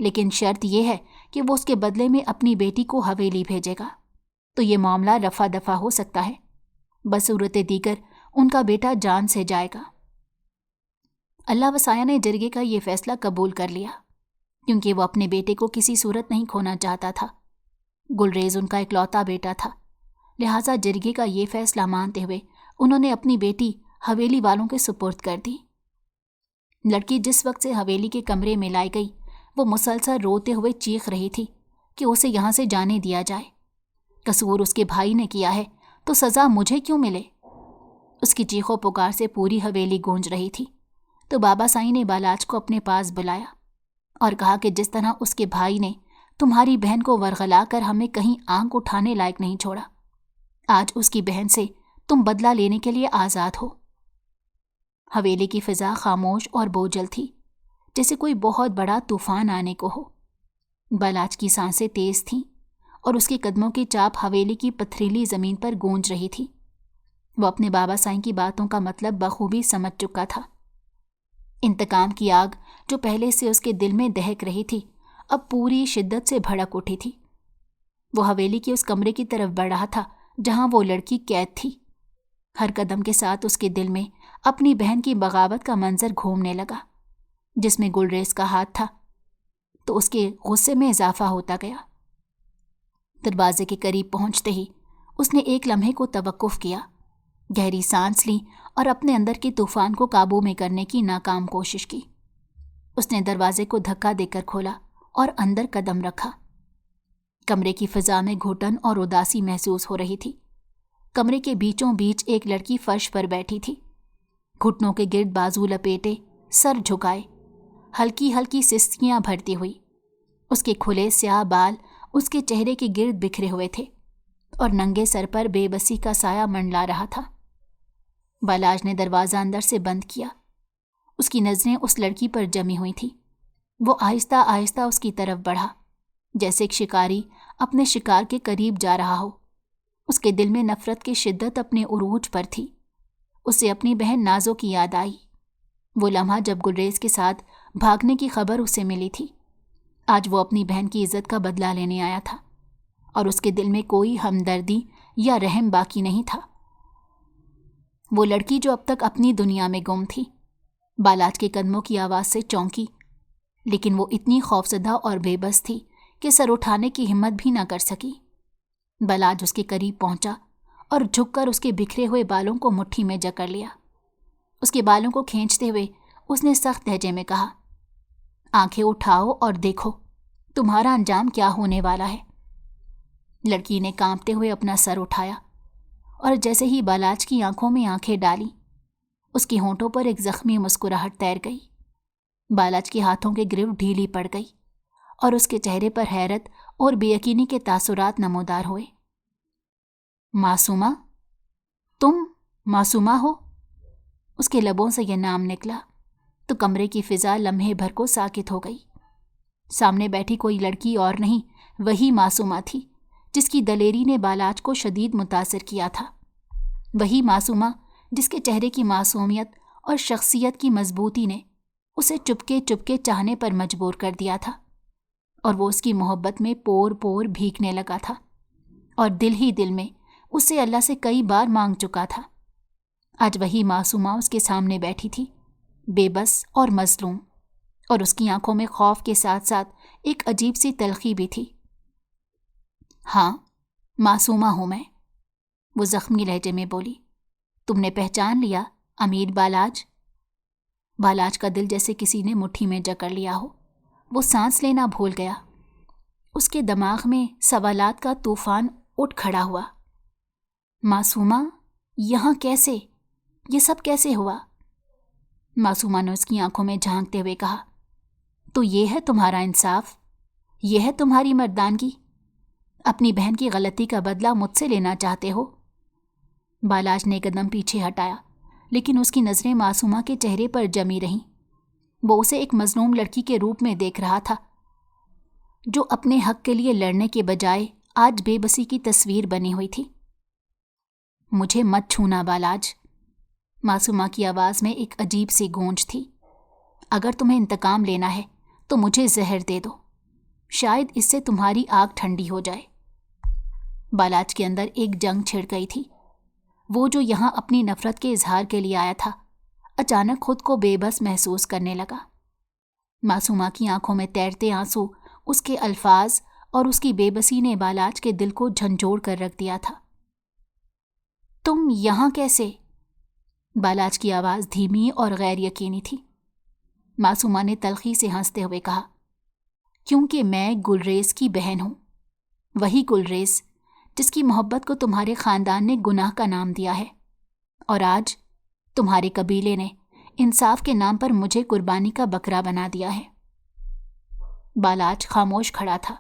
Speaker 1: لیکن شرط یہ ہے کہ وہ اس کے بدلے میں اپنی بیٹی کو حویلی بھیجے گا، تو یہ معاملہ رفع دفع ہو سکتا ہے، بصورت دیگر ان کا بیٹا جان سے جائے گا۔ اللہ وسایا نے جرگے کا یہ فیصلہ قبول کر لیا، کیونکہ وہ اپنے بیٹے کو کسی صورت نہیں کھونا چاہتا تھا۔ گلریز ان کا اکلوتا بیٹا تھا، لہٰذا جرگے کا یہ فیصلہ مانتے ہوئے انہوں نے اپنی بیٹی حویلی والوں کے سپرد کر دی۔ لڑکی جس وقت سے حویلی کے کمرے میں لائی گئی، وہ مسلسل روتے ہوئے چیخ رہی تھی کہ اسے یہاں سے جانے دیا جائے۔ قصور اس کے بھائی نے کیا ہے تو سزا مجھے کیوں ملے؟ اس کی چیخ و پکار سے پوری حویلی گونج رہی تھی، تو بابا سائیں نے بالاج کو اپنے پاس بلایا اور کہا کہ جس طرح اس کے بھائی نے تمہاری بہن کو ورغلا کر ہمیں کہیں آنکھ اٹھانے لائق نہیں چھوڑا، آج اس کی بہن سے تم بدلہ لینے کے لیے آزاد ہو۔ حویلی کی فضا خاموش اور بوجھل تھی، جیسے کوئی بہت بڑا طوفان آنے کو ہو۔ بالاج کی سانسیں تیز تھیں اور اس کے قدموں کی چاپ حویلی کی پتھریلی زمین پر گونج رہی تھی۔ وہ اپنے بابا سائیں کی باتوں کا مطلب بخوبی سمجھ چکا تھا۔ انتقام کی آگ جو پہلے سے اس کے دل میں دہک رہی تھی، اب پوری شدت سے بھڑک اٹھی تھی۔ وہ حویلی کے اس کمرے کی طرف بڑھ رہا تھا جہاں وہ لڑکی قید تھی۔ ہر قدم کے ساتھ اس کے دل میں اپنی بہن کی بغاوت کا منظر گھومنے لگا، جس میں گلریز کا ہاتھ تھا، تو اس کے غصے میں اضافہ ہوتا گیا۔ دروازے کے قریب پہنچتے ہی اس نے ایک لمحے کو توقف کیا، گہری سانس لی اور اپنے اندر کے طوفان کو قابو میں کرنے کی ناکام کوشش کی۔ اس نے دروازے کو دھکا دے کر کھولا اور اندر قدم رکھا۔ کمرے کی فضا میں گھٹن اور اداسی محسوس ہو رہی تھی۔ کمرے کے بیچوں بیچ ایک لڑکی فرش پر بیٹھی تھی، گھٹنوں کے گرد بازو لپیٹے، سر جھکائے، ہلکی ہلکی سستیاں بھرتی ہوئی۔ اس کے کھلے سیاہ بال اس کے چہرے کے گرد بکھرے ہوئے تھے اور ننگے سر پر بے بسی کا سایہ منڈلا رہا تھا۔ بالاج نے دروازہ اندر سے بند کیا۔ اس کی نظریں اس لڑکی پر جمی ہوئی تھیں۔ وہ آہستہ آہستہ اس کی طرف بڑھا، جیسے ایک شکاری اپنے شکار کے قریب جا رہا ہو۔ اس کے دل میں نفرت کی شدت اپنے عروج پر تھی۔ اسے اپنی بہن نازو کی یاد آئی، وہ لمحہ جب گلریز کے ساتھ بھاگنے کی خبر اسے ملی تھی۔ آج وہ اپنی بہن کی عزت کا بدلہ لینے آیا تھا اور اس کے دل میں کوئی ہمدردی یا رحم باقی نہیں تھا۔ وہ لڑکی جو اب تک اپنی دنیا میں گم تھی، بالاج کے قدموں کی آواز سے چونکی، لیکن وہ اتنی خوفزدہ اور بے بس تھی کہ سر اٹھانے کی ہمت بھی نہ کر سکی۔ بالاج اس کے قریب پہنچا اور جھک کر اس کے بکھرے ہوئے بالوں کو مٹھی میں جکڑ لیا۔ اس کے بالوں کو کھینچتے ہوئے اس نے سخت لہجے میں کہا، آنکھیں اٹھاؤ اور دیکھو تمہارا انجام کیا ہونے والا ہے۔ لڑکی نے کانپتے ہوئے اپنا سر اٹھایا اور جیسے ہی بالاج کی آنکھوں میں آنکھیں ڈالیں، اس کی ہونٹوں پر ایک زخمی مسکراہٹ تیر گئی۔ بالاج کے ہاتھوں کی گرفت ڈھیلی پڑ گئی اور اس کے چہرے پر حیرت اور بے یقینی کے تاثرات نمودار ہوئے۔ معصومہ، تم معصومہ ہو؟ اس کے لبوں سے یہ نام نکلا تو کمرے کی فضا لمحے بھر کو ساکت ہو گئی۔ سامنے بیٹھی کوئی لڑکی اور نہیں، وہی معصومہ تھی جس کی دلیری نے بالاج کو شدید متاثر کیا تھا۔ وہی معصومہ جس کے چہرے کی معصومیت اور شخصیت کی مضبوطی نے اسے چپکے چپکے چاہنے پر مجبور کر دیا تھا، اور وہ اس کی محبت میں پور پور بھیگنے لگا تھا اور دل ہی دل میں اسے اللہ سے کئی بار مانگ چکا تھا۔ آج وہی معصومہ اس کے سامنے بیٹھی تھی، بے بس اور مظلوم، اور اس کی آنکھوں میں خوف کے ساتھ ساتھ ایک عجیب سی تلخی بھی تھی۔ ہاں، معصومہ ہوں میں، وہ زخمی لہجے میں بولی۔ تم نے پہچان لیا امیر بالاج؟ بالاج کا دل جیسے کسی نے مٹھی میں جکڑ لیا ہو۔ وہ سانس لینا بھول گیا۔ اس کے دماغ میں سوالات کا طوفان اٹھ کھڑا ہوا۔ معصومہ، یہاں کیسے؟ یہ سب کیسے ہوا؟ معصومہ نے اس کی آنکھوں میں جھانکتے ہوئے کہا، تو یہ ہے تمہارا انصاف؟ یہ ہے تمہاری مردانگی؟ اپنی بہن کی غلطی کا بدلہ مجھ سے لینا چاہتے ہو؟ بالاج نے قدم پیچھے ہٹایا، لیکن اس کی نظریں معصومہ کے چہرے پر جمی رہیں۔ وہ اسے ایک مظلوم لڑکی کے روپ میں دیکھ رہا تھا، جو اپنے حق کے لیے لڑنے کے بجائے آج بے بسی کی تصویر بنی ہوئی تھی۔ مجھے مت چھونا بالاج، معصومہ کی آواز میں ایک عجیب سی گونج تھی۔ اگر تمہیں انتقام لینا ہے تو مجھے زہر دے دو، شاید اس سے تمہاری آگ ٹھنڈی ہو جائے۔ بالاج کے اندر ایک جنگ چھڑ گئی تھی۔ وہ جو یہاں اپنی نفرت کے اظہار کے لیے آیا تھا، اچانک خود کو بے بس محسوس کرنے لگا۔ معصومہ کی آنکھوں میں تیرتے آنسو، اس کے الفاظ اور اس کی بے بسی نے بالاج کے دل کو جھنجھوڑ کر رکھ دیا تھا۔ تم یہاں کیسے؟ بالاج کی آواز دھیمی اور غیر یقینی تھی۔ معصومہ نے تلخی سے ہنستے ہوئے کہا، کیونکہ میں گلریز کی بہن ہوں، وہی گلریز جس کی محبت کو تمہارے خاندان نے گناہ کا نام دیا ہے، اور آج تمہارے قبیلے نے انصاف کے نام پر مجھے قربانی کا بکرا بنا دیا ہے۔ بالاج خاموش کھڑا تھا،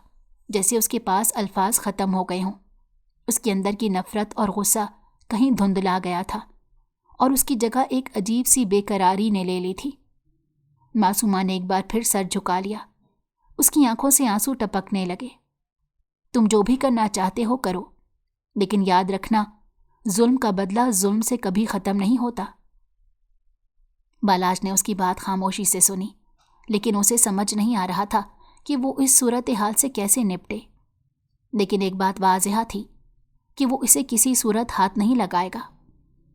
Speaker 1: جیسے اس کے پاس الفاظ ختم ہو گئے ہوں۔ اس کے اندر کی نفرت اور غصہ کہیں دھندلا گیا تھا اور اس کی جگہ ایک عجیب سی بے قراری نے لے لی تھی۔ معصومہ نے ایک بار پھر سر جھکا لیا۔ اس کی آنکھوں سے آنسو ٹپکنے لگے۔ تم جو بھی کرنا چاہتے ہو کرو، لیکن یاد رکھنا، ظلم کا بدلہ ظلم سے کبھی ختم نہیں ہوتا۔ بالاج نے اس کی بات خاموشی سے سنی، لیکن اسے سمجھ نہیں آ رہا تھا کہ وہ اس صورتحال سے کیسے نپٹے۔ لیکن ایک بات واضح تھی کہ وہ اسے کسی صورت ہاتھ نہیں لگائے گا۔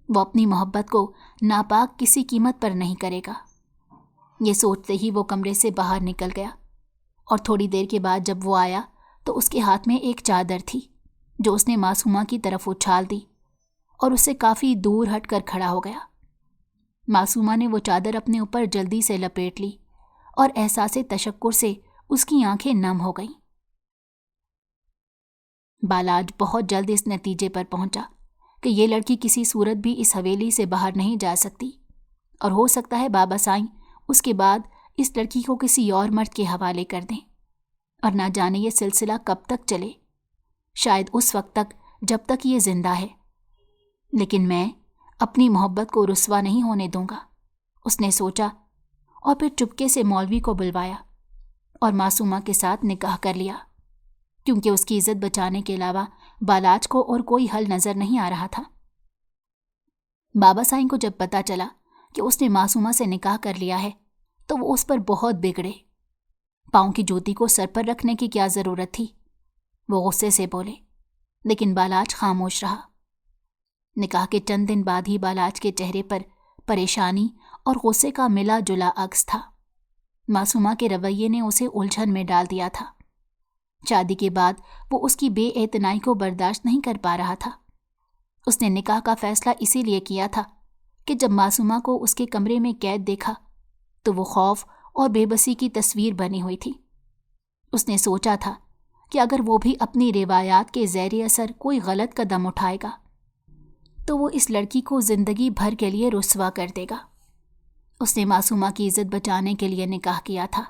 Speaker 1: وہ اپنی محبت کو ناپاک کسی قیمت پر نہیں کرے گا۔ یہ سوچتے ہی وہ کمرے سے باہر نکل گیا، اور تھوڑی دیر کے بعد جب وہ آیا تو اس کے ہاتھ میں ایک چادر تھی جو اس نے معصومہ کی طرف اچھال دی اور اس سے کافی دور ہٹ کر کھڑا ہو گیا۔ معصومہ نے وہ چادر اپنے اوپر جلدی سے لپیٹ لی اور احساس تشکر سے اس کی آنکھیں نم ہو گئیں۔ بالاج بہت جلد اس نتیجے پر پہنچا کہ یہ لڑکی کسی صورت بھی اس حویلی سے باہر نہیں جا سکتی، اور ہو سکتا ہے بابا سائیں اس کے بعد اس لڑکی کو کسی اور مرد کے حوالے کر دیں، اور نہ جانے یہ سلسلہ کب تک چلے، شاید اس وقت تک جب تک یہ زندہ ہے۔ لیکن میں اپنی محبت کو رسوا نہیں ہونے دوں گا، اس نے سوچا، اور پھر چپکے سے مولوی کو بلوایا اور معصومہ کے ساتھ نکاح کر لیا، کیونکہ اس کی عزت بچانے کے علاوہ بالاج کو اور کوئی حل نظر نہیں آ رہا تھا۔ بابا سائیں کو جب پتہ چلا کہ اس نے معصومہ سے نکاح کر لیا ہے تو وہ اس پر بہت بگڑے۔ پاؤں کی جوتی کو سر پر رکھنے کی کیا ضرورت تھی؟ وہ غصے سے بولے، لیکن بالاج خاموش رہا۔ نکاح کے چند دن بعد ہی بالاج کے چہرے پر پریشانی اور غصے کا ملا جلا عکس تھا۔ معصومہ کے رویے نے اسے الجھن میں ڈال دیا تھا۔ شادی کے بعد وہ اس کی بے اعتنائی کو برداشت نہیں کر پا رہا تھا۔ اس نے نکاح کا فیصلہ اسی لیے کیا تھا کہ جب معصومہ کو اس کے کمرے میں قید دیکھا تو وہ خوف اور بے بسی کی تصویر بنی ہوئی تھی۔ اس نے سوچا تھا کہ اگر وہ بھی اپنی روایات کے زیر اثر کوئی غلط قدم اٹھائے گا تو وہ اس لڑکی کو زندگی بھر کے لیے رسوا کر دے گا۔ اس نے معصومہ کی عزت بچانے کے لیے نکاح کیا تھا،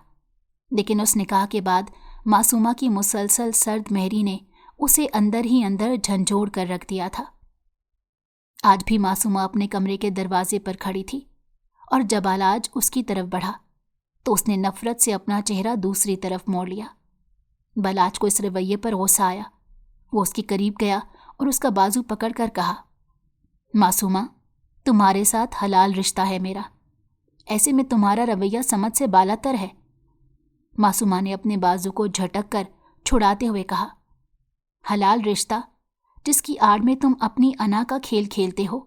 Speaker 1: لیکن اس نکاح کے بعد معصومہ کی مسلسل سرد مہری نے اسے اندر ہی اندر جھنجھوڑ کر رکھ دیا تھا۔ آج بھی معصومہ اپنے کمرے کے دروازے پر کھڑی تھی، اور جب بالاج اس کی طرف بڑھا تو اس نے نفرت سے اپنا چہرہ دوسری طرف موڑ لیا۔ بالاج کو اس رویے پر غصہ آیا۔ وہ اس کے قریب گیا اور اس کا بازو پکڑ کر کہا، معصومہ، تمہارے ساتھ حلال رشتہ ہے میرا، ایسے میں تمہارا رویہ سمجھ سے بالاتر ہے۔ معصومہ نے اپنے بازو کو جھٹک کر چھڑاتے ہوئے کہا، حلال رشتہ جس کی آڑ میں تم اپنی انا کا کھیل کھیلتے ہو۔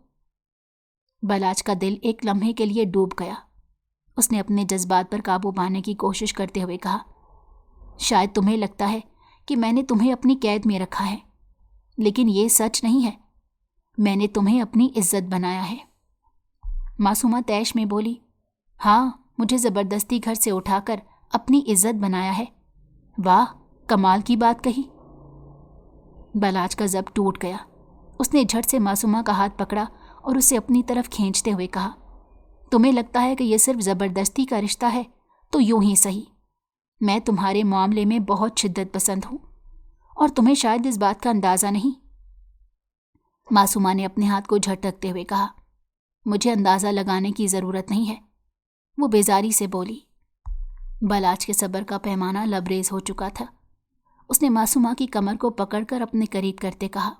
Speaker 1: بالاج کا دل ایک لمحے کے لیے ڈوب گیا۔ اس نے اپنے جذبات پر قابو پانے کی کوشش کرتے ہوئے کہا، شاید تمہیں لگتا ہے کہ میں نے تمہیں اپنی قید میں رکھا ہے، لیکن یہ سچ نہیں ہے، میں نے تمہیں اپنی عزت بنایا ہے۔ معصومہ طیش میں بولی، ہاں، مجھے زبردستی گھر سے اٹھا کر اپنی عزت بنایا ہے، واہ، کمال کی بات کہی۔ بالاج کا ضبط ٹوٹ گیا۔ اس نے جھٹ سے معصومہ کا ہاتھ پکڑا اور اسے اپنی طرف کھینچتے ہوئے کہا، تمہیں لگتا ہے کہ یہ صرف زبردستی کا رشتہ ہے تو یوں ہی صحیح، میں تمہارے معاملے میں بہت شدت پسند ہوں، اور تمہیں شاید اس بات کا اندازہ نہیں۔ معصومہ نے اپنے ہاتھ کو جھٹکتے ہوئے کہا، مجھے اندازہ لگانے کی ضرورت نہیں ہے۔ وہ بیزاری سے بولی۔ بالاج کے صبر کا پیمانہ لبریز ہو چکا تھا۔ اس نے معصومہ کی کمر کو پکڑ کر اپنے قریب کرتے کہا،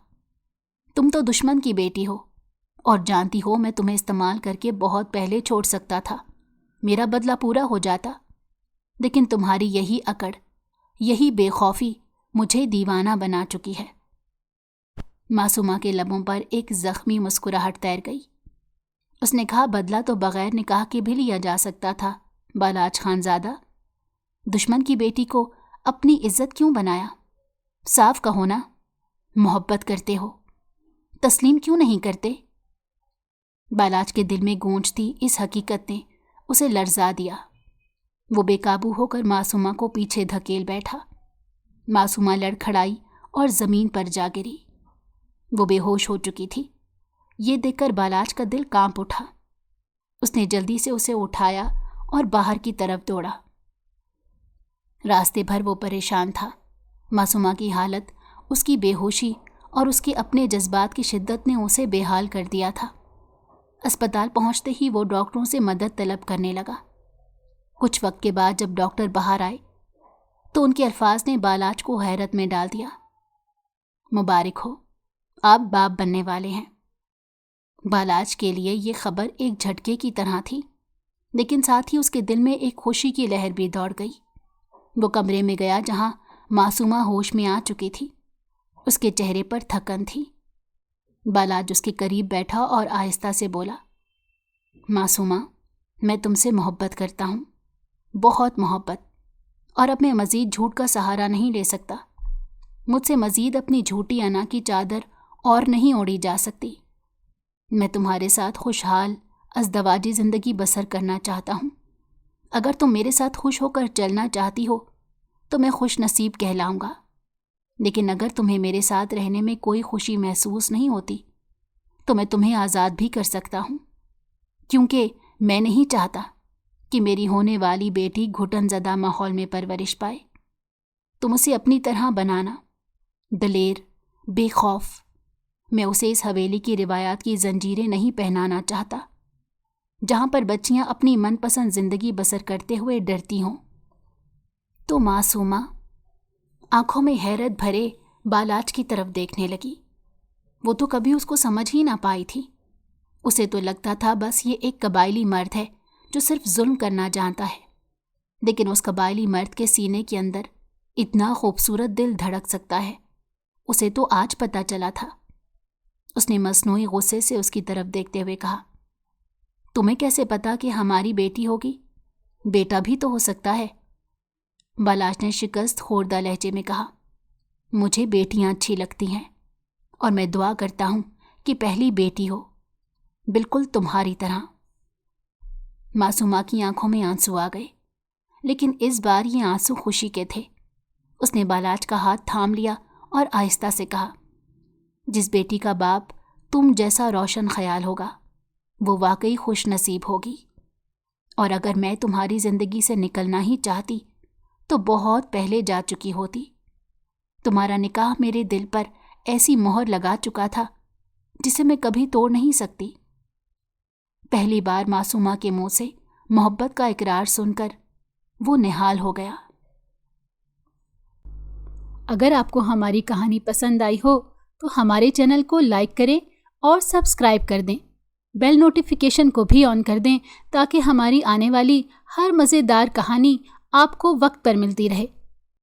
Speaker 1: تم تو دشمن کی بیٹی ہو، اور جانتی ہو میں تمہیں استعمال کر کے بہت پہلے چھوڑ سکتا تھا، میرا بدلہ پورا ہو جاتا، لیکن تمہاری یہی اکڑ، یہی بے خوفی مجھے دیوانہ بنا چکی ہے۔ معصومہ کے لبوں پر ایک زخمی مسکراہٹ تیر گئی۔ اس نے کہا، بدلہ تو بغیر نکاح کے بھی لیا جا سکتا تھا بالاج خانزادہ، دشمن کی بیٹی کو اپنی عزت کیوں بنایا؟ صاف کہو نا، محبت کرتے ہو، تسلیم کیوں نہیں کرتے؟ بالاج کے دل میں گونجتی اس حقیقت نے اسے لرزا دیا۔ وہ بے قابو ہو کر معصومہ کو پیچھے دھکیل بیٹھا۔ معصومہ لڑکھڑائی اور زمین پر جا گری۔ وہ بے ہوش ہو چکی تھی۔ یہ دیکھ کر بالاج کا دل کانپ اٹھا۔ اس نے جلدی سے اسے اٹھایا اور باہر کی طرف دوڑا۔ راستے بھر وہ پریشان تھا۔ معصومہ کی حالت، اس کی بے ہوشی اور اس کے اپنے جذبات کی شدت نے اسے بے حال کر دیا تھا۔ اسپتال پہنچتے ہی وہ ڈاکٹروں سے مدد طلب کرنے لگا۔ کچھ وقت کے بعد جب ڈاکٹر باہر آئے تو ان کے الفاظ نے بالاج کو حیرت میں ڈال دیا۔ مبارک ہو، آپ باپ بننے والے ہیں۔ بالاج کے لیے یہ خبر ایک جھٹکے کی طرح تھی، لیکن ساتھ ہی اس کے دل میں ایک خوشی کی لہر بھی دوڑ گئی۔ وہ کمرے میں گیا جہاں معصومہ ہوش میں آ چکی تھی۔ اس کے چہرے پر تھکن تھی۔ بالاج اس کے قریب بیٹھا اور آہستہ سے بولا، معصومہ، میں تم سے محبت کرتا ہوں، بہت محبت، اور اب میں مزید جھوٹ کا سہارا نہیں لے سکتا۔ مجھ سے مزید اپنی جھوٹی انا کی چادر اور نہیں اوڑھی جا سکتی۔ میں تمہارے ساتھ خوشحال ازدواجی زندگی بسر کرنا چاہتا ہوں۔ اگر تم میرے ساتھ خوش ہو کر چلنا چاہتی ہو تو میں خوش نصیب کہلاؤں گا، لیکن اگر تمہیں میرے ساتھ رہنے میں کوئی خوشی محسوس نہیں ہوتی تو میں تمہیں آزاد بھی کر سکتا ہوں، کیونکہ میں نہیں چاہتا کہ میری ہونے والی بیٹی گھٹن زدہ ماحول میں پرورش پائے۔ تم اسے اپنی طرح بنانا، دلیر، بے خوف۔ میں اسے اس حویلی کی روایات کی زنجیریں نہیں پہنانا چاہتا جہاں پر بچیاں اپنی من پسند زندگی بسر کرتے ہوئے ڈرتی ہوں۔ تو معصومہ آنکھوں میں حیرت بھرے بالاچ کی طرف دیکھنے لگی۔ وہ تو کبھی اس کو سمجھ ہی نہ پائی تھی۔ اسے تو لگتا تھا بس یہ ایک قبائلی مرد ہے جو صرف ظلم کرنا جانتا ہے، لیکن اس قبائلی مرد کے سینے کے اندر اتنا خوبصورت دل دھڑک سکتا ہے، اسے تو آج پتہ چلا تھا۔ اس نے مصنوعی غصے سے اس کی طرف دیکھتے ہوئے کہا، تمہیں کیسے پتا کہ ہماری بیٹی ہوگی؟ بیٹا بھی تو ہو سکتا ہے۔ بالاچ نے شکست خوردہ لہجے میں کہا، مجھے بیٹیاں اچھی لگتی ہیں اور میں دعا کرتا ہوں کہ پہلی بیٹی ہو، بالکل تمہاری طرح۔ معصومہ کی آنکھوں میں آنسو آ گئے، لیکن اس بار یہ آنسو خوشی کے تھے۔ اس نے بالاچ کا ہاتھ تھام لیا اور آہستہ سے کہا، جس بیٹی کا باپ تم جیسا روشن خیال ہوگا وہ واقعی خوش نصیب ہوگی، اور اگر میں تمہاری زندگی سے نکلنا ہی چاہتی تو بہت پہلے جا چکی ہوتی۔ تمہارا نکاح میرے دل پر ایسی مہر لگا چکا تھا جسے میں کبھی توڑ نہیں سکتی۔ پہلی بار معصومہ کے منہ سے محبت کا اقرار سن کر وہ نہال ہو گیا۔ اگر آپ کو ہماری کہانی پسند آئی ہو تو ہمارے چینل کو لائک کریں اور سبسکرائب کر دیں۔ بیل نوٹیفیکیشن کو بھی آن کر دیں تاکہ ہماری آنے والی ہر مزیدار کہانی آپ کو وقت پر ملتی رہے۔